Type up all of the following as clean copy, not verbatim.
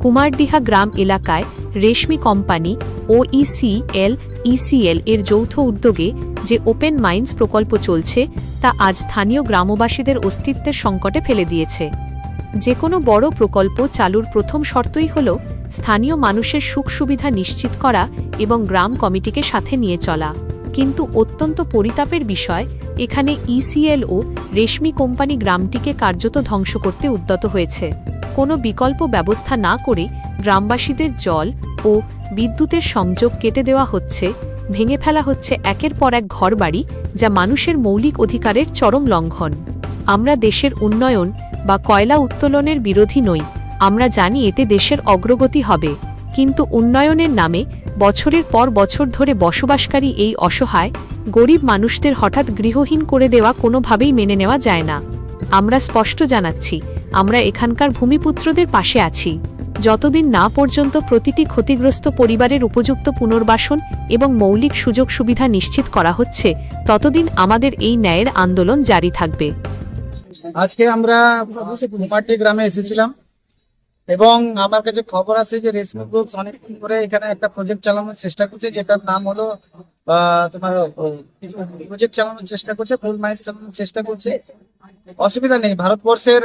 কুমারডিহা গ্রাম এলাকায় রেশমি কোম্পানি ও ইসিএল এর যৌথ উদ্যোগে যে ওপেন মাইন্স প্রকল্প চলছে তা আজ স্থানীয় গ্রামবাসীদের অস্তিত্বের সংকটে ফেলে দিয়েছে। যে কোনো বড় প্রকল্প চালুর প্রথম শর্তই হল স্থানীয় মানুষের সুখ সুবিধা নিশ্চিত করা এবং গ্রাম কমিটিকে সাথে নিয়ে চলা। কিন্তু অত্যন্ত পরিতাপের বিষয়, এখানে ইসিএল ও রেশমি কোম্পানি গ্রামটিকে কার্যত ধ্বংস করতে উদ্যত হয়েছে। কোনো বিকল্প ব্যবস্থা না করে গ্রামবাসীদের জল ও বিদ্যুতের সংযোগ কেটে দেওয়া হচ্ছে, ভেঙে ফেলা হচ্ছে একের পর এক ঘরবাড়ি, যা মানুষের মৌলিক অধিকারের চরম লঙ্ঘন। আমরা দেশের উন্নয়ন বা কয়লা উত্তোলনের বিরোধী নই, আমরা জানি এতে দেশের অগ্রগতি হবে, কিন্তু উন্নয়নের নামে বছরের পর বছর ধরে বসবাসকারী এই অসহায় গরিব মানুষদের হঠাৎ গৃহহীন করে দেওয়া কোনোভাবেই মেনে নেওয়া যায় না। আমরা স্পষ্ট জানাচ্ছি, আমরা এখানকার ভূমিপুত্রদের পাশে আছি। যতদিন না পর্যন্ত প্রতিটি ক্ষতিগ্রস্ত পরিবারের উপযুক্ত পুনর্বাসন এবং মৌলিক সুযোগ সুবিধা নিশ্চিত করা হচ্ছে, ততদিন আমাদের এই ন্যায়ের আন্দোলন জারি থাকবে। আজকে আমরা কুমারটি গ্রামে এসেছিলাম এবং আমার কাছে খবর আছে যে রেশমি গ্রুপ অনেকদিন ধরে এখানে একটা প্রজেক্ট চালানোর চেষ্টা করছে, যেটার নাম হলো ফুল মাইন্স চালানোর চেষ্টা করছে। অসুবিধা নেই, ভারতবর্ষের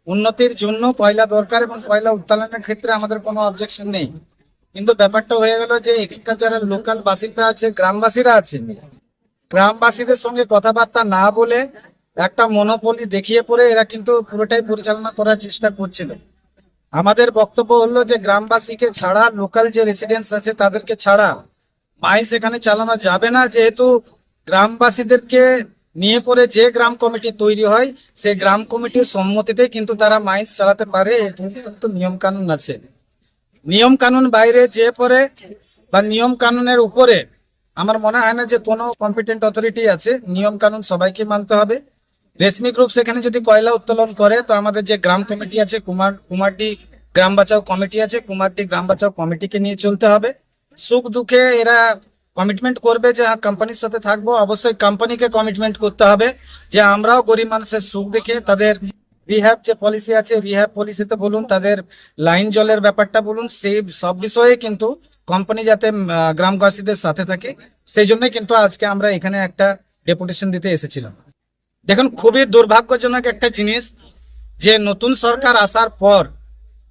উন্নতির জন্য কয়লা দরকার এবং কয়লা উত্তোলনের ক্ষেত্রে আমাদের কোনো অবজেকশন নেই। কিন্তু ব্যাপারটা হয়ে গেল যে এখানকার যারা লোকাল বাসিন্দা আছে, গ্রামবাসীরা আছে, গ্রামবাসীদের সঙ্গে কথাবার্তা না বলে একটা মনোপলি দেখিয়ে পড়ে এরা কিন্তু পুরোটাই পরিচালনা করার চেষ্টা করছিল। আমাদের বক্তব্য হলো যে গ্রামবাসীকে ছাড়া, লোকাল যে রেসিডেন্টস আছে তাদেরকে ছাড়া মাইন্স এখানে চালানো যাবে না, যেহেতু গ্রামবাসীদেরকে নিয়ে পরে যে গ্রাম কমিটি তৈরি হয় সেই গ্রাম কমিটির সম্মতিতে কিন্তু তারা মাইন্স চালাতে পারে। কিন্তু নিয়ম কানুন আছে, নিয়ম কানুন বাইরে যে পরে বা নিয়ম কানুনের উপরে আমার মনে হয় না যে কোনো কম্পিটেন্ট অথরিটি আছে। নিয়ম কানুন সবাইকে মানতে হবে। রেশমি গ্রুপ সেখানে যদি কয়লা উত্তোলন করে তো আমাদের যে গ্রাম কমিটি আছে, কুমারটি গ্রাম বাঁচাও কমিটি আছে, কুমারটি গ্রাম বাঁচাও কমিটিকে নিয়ে চলতে হবে। সুখ দুঃখে এরা কমিটমেন্ট করবে যে কোম্পানির সাথে থাকবো, অবশ্যই কোম্পানিকে কমিটমেন্ট করতে হবে যে আমরাও গরিব মানুষের সুখ দেখে তাদের রিহ্যাব যে পলিসি আছে, রিহ্যাব পলিসিতে বলুন, তাদের লাইন জলের ব্যাপারটা বলুন, সেই সব বিষয়ে কিন্তু কোম্পানি যাতে গ্রামবাসীদের সাথে থাকে, সেই জন্যই কিন্তু আজকে আমরা এখানে একটা ডেপুটেশন দিতে এসেছিলাম। দেখুন, খুবই দুর্ভাগ্যজনক একটা জিনিস যে নতুন সরকার আসার পর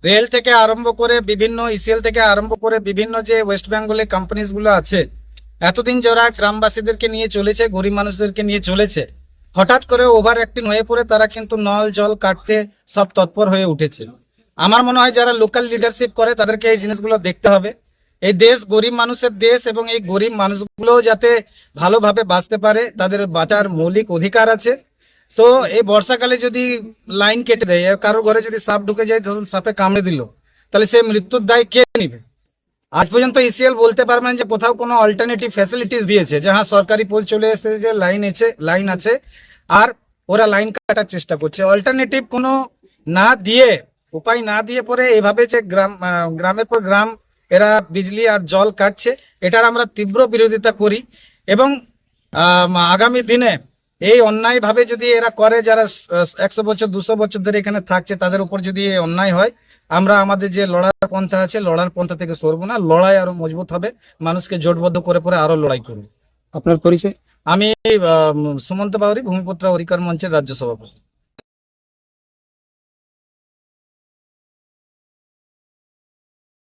রেল থেকে আরম্ভ করে বিভিন্ন ইসিএল থেকে আরম্ভ করে বিভিন্ন যে ওয়েস্ট বেঙ্গলে কোম্পানিজ গুলো আছে, এতদিন যারা গ্রামবাসীদেরকে নিয়ে চলেছে, গরিব মানুষদেরকে নিয়ে চলেছে, হঠাৎ করে ওভার অ্যাক্টিং হয়ে পড়ে তারা কিন্তু নল জল কাটতে সব তৎপর হয়ে উঠেছে। আমার মনে হয় যারা লোকাল লিডারশিপ করে তাদেরকে এই জিনিসগুলো দেখতে হবে। এই দেশ গরিব মানুষের দেশ এবং এই গরিব মানুষগুলো যাতে ভালোভাবে বাঁচতে পারে, তাদের বাঁচার মৌলিক অধিকার আছে। তো এই বর্ষাকালে যদি লাইন কেটে দেয়, কারো ঘরে যদি সাপ ঢুকে যায়, ধরুন সাপে কামড়ে দিল, তাহলে সে মৃত্যুর দায় কে নিবে? আজ পর্যন্ত ইসিএল বলতে পারবেন যে কোথাও কোনো অল্টারনেটিভ ফ্যাসিলিটিস দিয়েছে যে হ্যাঁ সরকারি পোল চলে এসেছে, যে লাইন আছে আর ওরা লাইন কাটার চেষ্টা করছে। অল্টারনেটিভ কোনো না দিয়ে, উপায় না দিয়ে পরে এভাবে যে গ্রামের পর গ্রাম এরা বিজলি আর জল কাটছে, এটার আমরা তীব্র বিরোধিতা করি। এবং আগামী দিনে এই অন্যায় ভাবে যদি এরা করে, যারা 100 বছর 200 বছর ধরে এখানে থাকছে, তাদের উপর যদি অন্যায় হয়, আমরা আমাদের যে লড়ার পন্থা আছে, লড়ার পন্থা থেকে সরবো না। লড়াই আরো মজবুত হবে, মানুষকে জোটবদ্ধ করে পরে আরো লড়াই করবে। আপনার পরিচয়? আমি সুমন্ত বাউরি, ভূমিপুত্র অধিকার মঞ্চের রাজ্য সভাপতি।